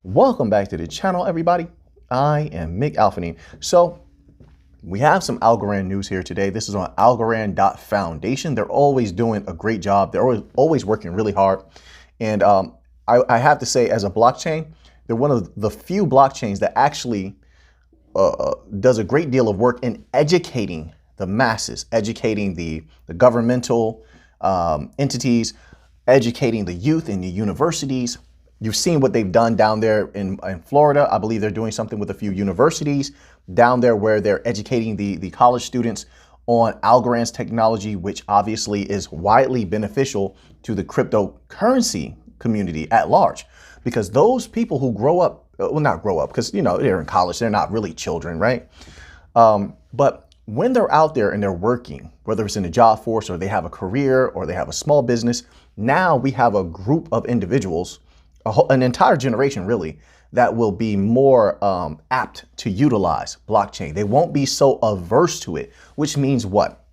Welcome back to the channel, everybody. I am Mick Alfanine. So we have some Algorand news here today. This is on Algorand.Foundation. They're always doing a great job. They're always working really hard. And I have to say, as a blockchain, they're one of the few blockchains that actually does a great deal of work in educating the masses, educating the governmental entities, educating the youth in the universities. You've seen what they've done down there in Florida. I believe they're doing something with a few universities down there where they're educating the college students on Algorand's technology, which obviously is widely beneficial to the cryptocurrency community at large. Because those people who grow up, well, not grow up, because, they're in college, they're not really children, right? But when they're out there and they're working, whether it's in the job force or they have a career or they have a small business, now we have a group of individuals, an entire generation really, that will be more apt to utilize blockchain. They won't be so averse to it, which means what?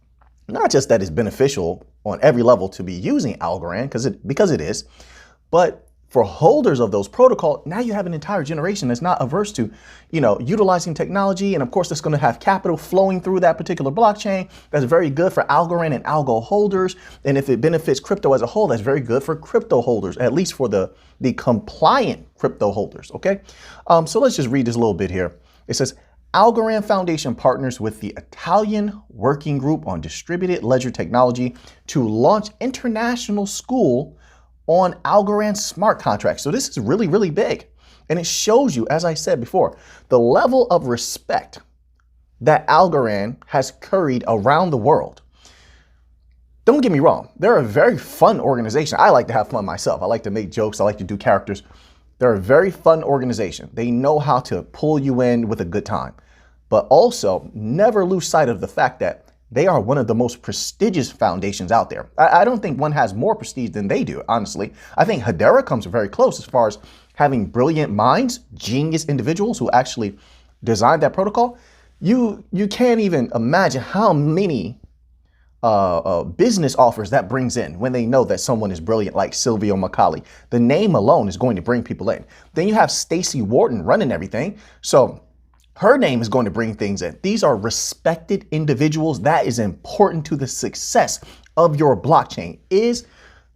Not just that it's beneficial on every level to be using Algorand, because it is, but for holders of those protocols, now you have an entire generation that's not averse to, utilizing technology. And of course, it's going to have capital flowing through that particular blockchain. That's very good for Algorand and algo holders. And if it benefits crypto as a whole, that's very good for crypto holders, at least for the compliant crypto holders. OK, so let's just read this a little bit here. It says, Algorand Foundation partners with the Italian Working Group on Distributed Ledger Technology to launch international school on Algorand smart contracts. So this is really, really big. And it shows you, as I said before, the level of respect that Algorand has curried around the world. Don't get me wrong. They're a very fun organization. I like to have fun myself. I like to make jokes. I like to do characters. They're a very fun organization. They know how to pull you in with a good time, but also never lose sight of the fact that they are one of the most prestigious foundations out there. I don't think one has more prestige than they do, honestly. I think Hedera comes very close as far as having brilliant minds, genius individuals who actually designed that protocol. You can't even imagine how many business offers that brings in when they know that someone is brilliant, like Silvio Macaulay. The name alone is going to bring people in. Then you have Stacey Wharton running everything. So her name is going to bring things in. These are respected individuals. That is important to the success of your blockchain. Is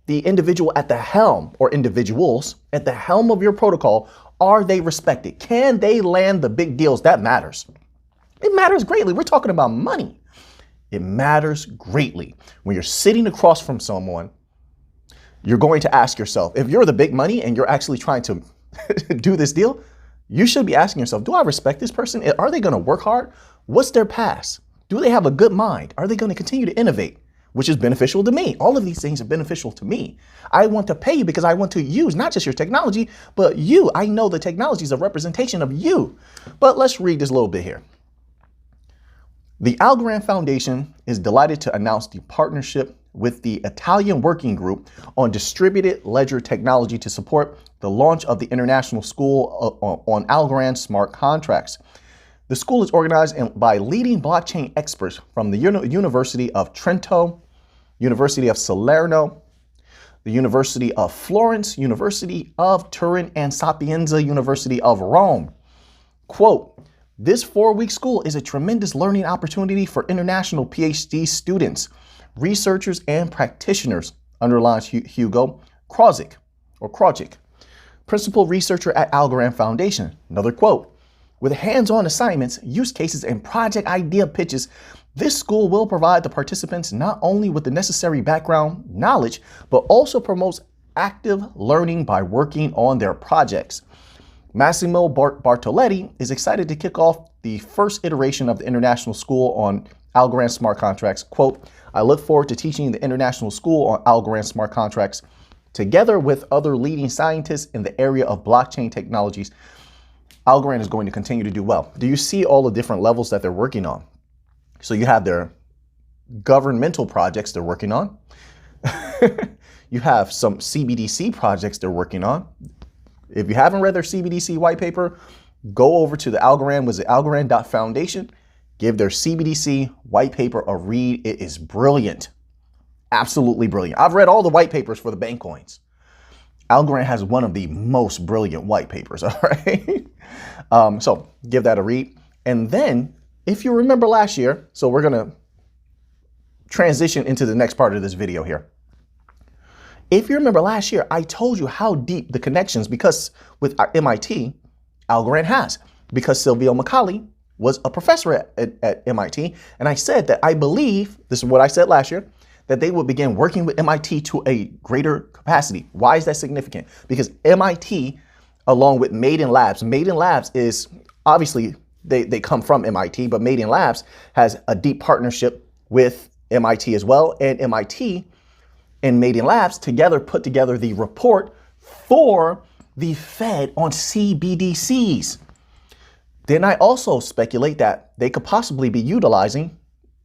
the individual at the helm, or individuals at the helm of your protocol, are they respected? Can they land the big deals? That matters. It matters greatly. We're talking about money. It matters greatly. When you're sitting across from someone, you're going to ask yourself, if you're the big money and you're actually trying to do this deal, you should be asking yourself, do I respect this person? Are they going to work hard? What's their past? Do they have a good mind? Are they going to continue to innovate, which is beneficial to me? All of these things are beneficial to me. I want to pay you because I want to use not just your technology, but you. I know the technology is a representation of you. But let's read this a little bit here. The Algorand Foundation is delighted to announce the partnership with the Italian Working Group on Distributed Ledger Technology to support the launch of the International School on Algorand smart contracts. The school is organized by leading blockchain experts from the University of Trento, University of Salerno, the University of Florence, University of Turin, and Sapienza University of Rome. Quote, this 4-week school is a tremendous learning opportunity for international PhD students, researchers, and practitioners, underlines Hugo Krozik, principal researcher at Algorand Foundation. Another quote, with hands-on assignments, use cases, and project idea pitches, this school will provide the participants not only with the necessary background knowledge, but also promotes active learning by working on their projects. Massimo Bartoletti is excited to kick off the first iteration of the International School on Algorand smart contracts. Quote, I look forward to teaching the International School on Algorand smart contracts together with other leading scientists in the area of blockchain technologies. Algorand is going to continue to do well. Do you see all the different levels that they're working on? So you have their governmental projects they're working on. You have some CBDC projects they're working on. If you haven't read their CBDC white paper, go over to the Algorand, Algorand.Foundation, give their CBDC white paper a read. It is brilliant. Absolutely brilliant. I've read all the white papers for the bank coins. Algorand has one of the most brilliant white papers, all right? So give that a read. And then, if you remember last year, so we're going to transition into the next part of this video here. If you remember last year, I told you how deep the connections, because with MIT, Algorand has, because Silvio Macaulay was a professor at MIT. And I said that I believe, this is what I said last year, that they would begin working with MIT to a greater capacity. Why is that significant? Because MIT, along with Made in Labs is obviously, they come from MIT, but Made in Labs has a deep partnership with MIT as well. And MIT and Made in Labs together put together the report for the Fed on CBDCs. Then I also speculate that they could possibly be utilizing,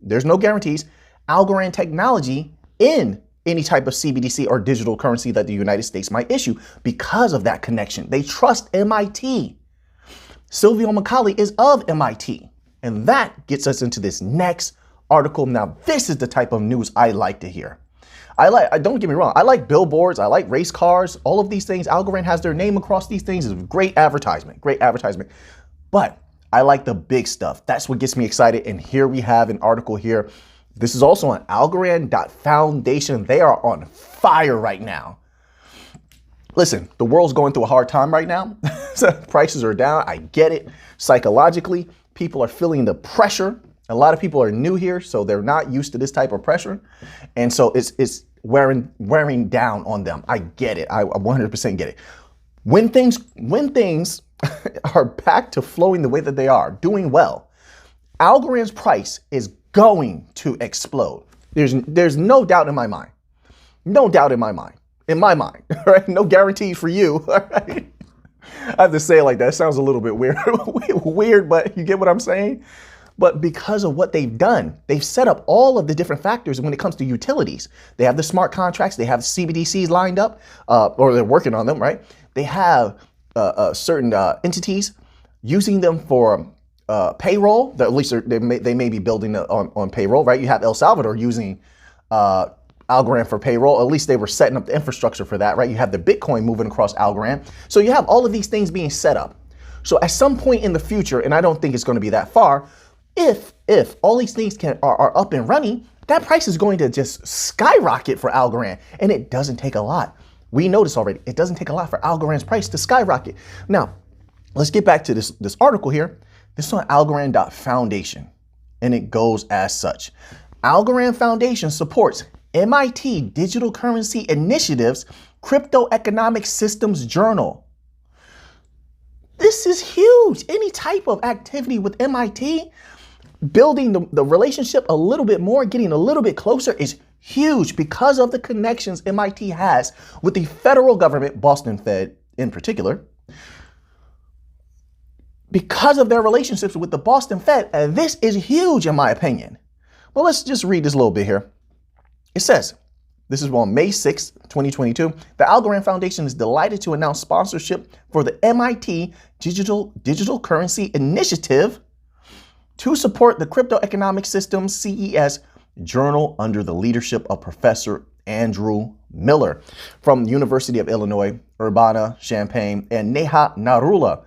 there's no guarantees, Algorand technology in any type of CBDC or digital currency that the United States might issue because of that connection. They trust MIT. Silvio Macaulay is of MIT. And that gets us into this next article. Now, this is the type of news I like to hear. Don't get me wrong, I like billboards, I like race cars, all of these things. Algorand has their name across these things. It's great advertisement, great advertisement. But I like the big stuff. That's what gets me excited. And here we have an article here. This is also on Algorand.Foundation. They are on fire right now. Listen, the world's going through a hard time right now. Prices are down. I get it. Psychologically, people are feeling the pressure. A lot of people are new here, so they're not used to this type of pressure. And so it's wearing down on them. I get it. I 100% get it. When things are back to flowing the way that they are, doing well, Algorand's price is going to explode. There's no doubt in my mind. No doubt in my mind. In my mind, right? No guarantees for you, right? I have to say it like that. It sounds a little bit weird, but you get what I'm saying? But because of what they've done, they've set up all of the different factors when it comes to utilities. They have the smart contracts, they have CBDCs lined up, or they're working on them, right? They have certain entities using them for payroll. At least they may be building on payroll, right? You have El Salvador using Algorand for payroll. At least they were setting up the infrastructure for that, right? You have the Bitcoin moving across Algorand. So you have all of these things being set up. So at some point in the future, and I don't think it's going to be that far, if all these things are up and running, that price is going to just skyrocket for Algorand. And it doesn't take a lot. We know this already. It doesn't take a lot for Algorand's price to skyrocket. Now, let's get back to this article here. This is on Algorand.Foundation, and it goes as such. Algorand Foundation supports MIT Digital Currency Initiative's Crypto Economic Systems Journal. This is huge. Any type of activity with MIT, building the relationship a little bit more, getting a little bit closer is huge because of the connections MIT has with the federal government, Boston Fed in particular. Because of their relationships with the Boston Fed, this is huge in my opinion. Well, let's just read this a little bit here. It says, this is on May 6th, 2022. The Algorand Foundation is delighted to announce sponsorship for the MIT Digital Currency Initiative to support the Crypto Economic Systems CES journal under the leadership of Professor Andrew Miller from the University of Illinois, Urbana-Champaign, and Neha Narula.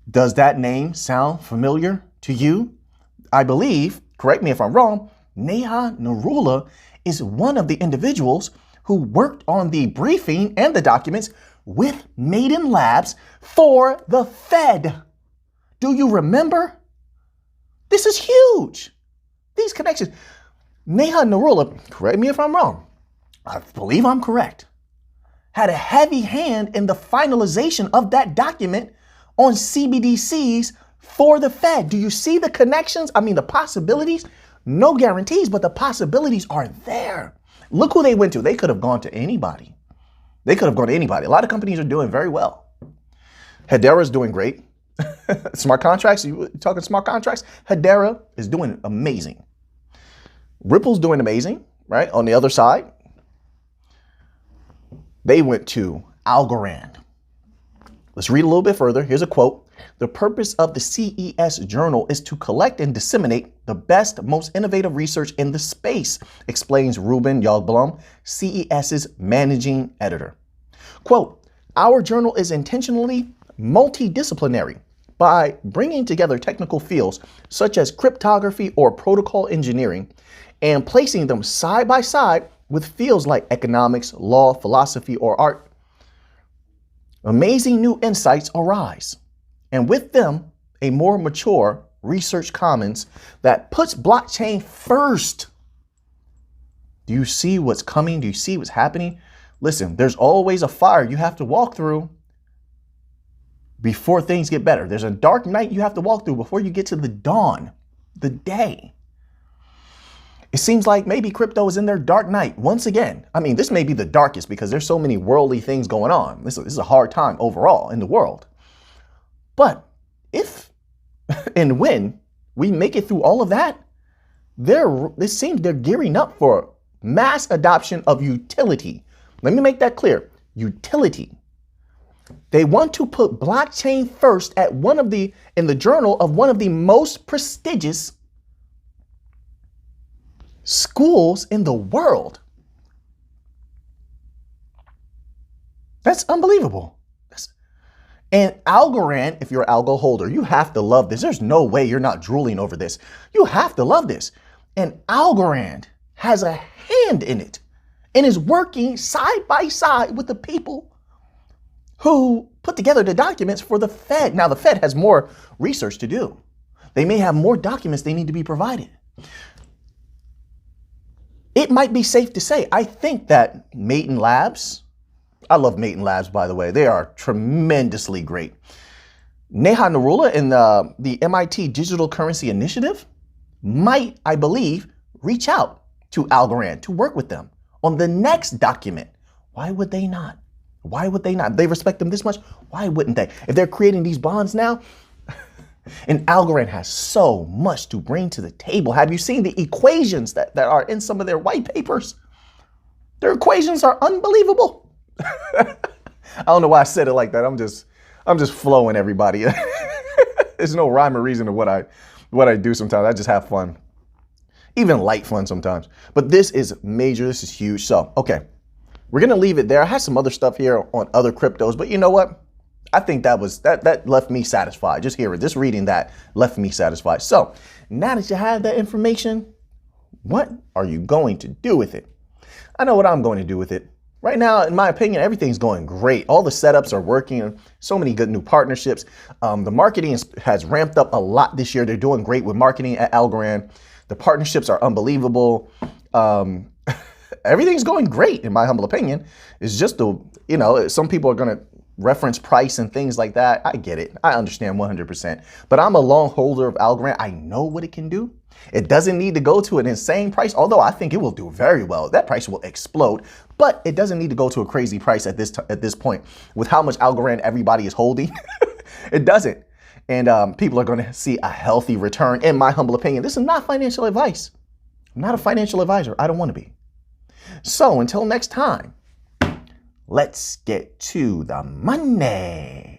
Does that name sound familiar to you? I believe, correct me if I'm wrong, Neha Narula is one of the individuals who worked on the briefing and the documents with Made in Labs for the Fed. Do you remember? This is huge. These connections. Neha Narula, correct me if I'm wrong, I believe I'm correct, had a heavy hand in the finalization of that document on CBDCs for the Fed. Do you see the connections? I mean, the possibilities, no guarantees, but the possibilities are there. Look who they went to. They could have gone to anybody. They could have gone to anybody. A lot of companies are doing very well. Hedera is doing great. Smart contracts, you talking smart contracts? Hedera is doing amazing. Ripple's doing amazing, right? On the other side, they went to Algorand. Let's read a little bit further. Here's a quote. The purpose of the CES journal is to collect and disseminate the best, most innovative research in the space, explains Ruben Yogblum, CES's managing editor. Quote, our journal is intentionally multidisciplinary by bringing together technical fields such as cryptography or protocol engineering and placing them side by side with fields like economics, law, philosophy, or art. Amazing new insights arise, and with them, a more mature research commons that puts blockchain first. Do you see what's coming? Do you see what's happening? Listen, there's always a fire you have to walk through before things get better. There's a dark night you have to walk through before you get to the dawn, the day. It seems like maybe crypto is in their dark night once again. I mean, this may be the darkest because there's so many worldly things going on. This is a hard time overall in the world. But if and when we make it through all of that, it seems they're gearing up for mass adoption of utility. Let me make that clear. Utility. They want to put blockchain first at in the journal of one of the most prestigious schools in the world. That's unbelievable. And Algorand, if you're an algo holder, you have to love this. There's no way you're not drooling over this. You have to love this. And Algorand has a hand in it and is working side by side with the people who put together the documents for the Fed. Now, the Fed has more research to do. They may have more documents they need to be provided. It might be safe to say, I think that Maton Labs, I love Maton Labs, by the way. They are tremendously great. Neha Narula in the MIT Digital Currency Initiative might, I believe, reach out to Algorand to work with them on the next document. Why would they not? Why would they not? They respect them this much. Why wouldn't they? If they're creating these bonds now, and Algorand has so much to bring to the table. Have you seen the equations that are in some of their white papers? Their equations are unbelievable. I don't know why I said it like that. I'm just flowing, everybody. There's no rhyme or reason to what I do sometimes. I just have fun. Even light fun sometimes. But this is major. This is huge. So, okay. We're going to leave it there. I had some other stuff here on other cryptos, but you know what? I think that left me satisfied. Just reading that left me satisfied. So now that you have that information, what are you going to do with it? I know what I'm going to do with it. Right now, in my opinion, everything's going great. All the setups are working. So many good new partnerships. The marketing has ramped up a lot this year. They're doing great with marketing at Algorand. The partnerships are unbelievable. Everything's going great, in my humble opinion. It's just some people are going to reference price and things like that. I get it. I understand 100%. But I'm a long holder of Algorand. I know what it can do. It doesn't need to go to an insane price, although I think it will do very well. That price will explode, but it doesn't need to go to a crazy price at this point. With how much Algorand everybody is holding, it doesn't. And people are going to see a healthy return, in my humble opinion. This is not financial advice. I'm not a financial advisor. I don't want to be. So until next time, let's get to the money.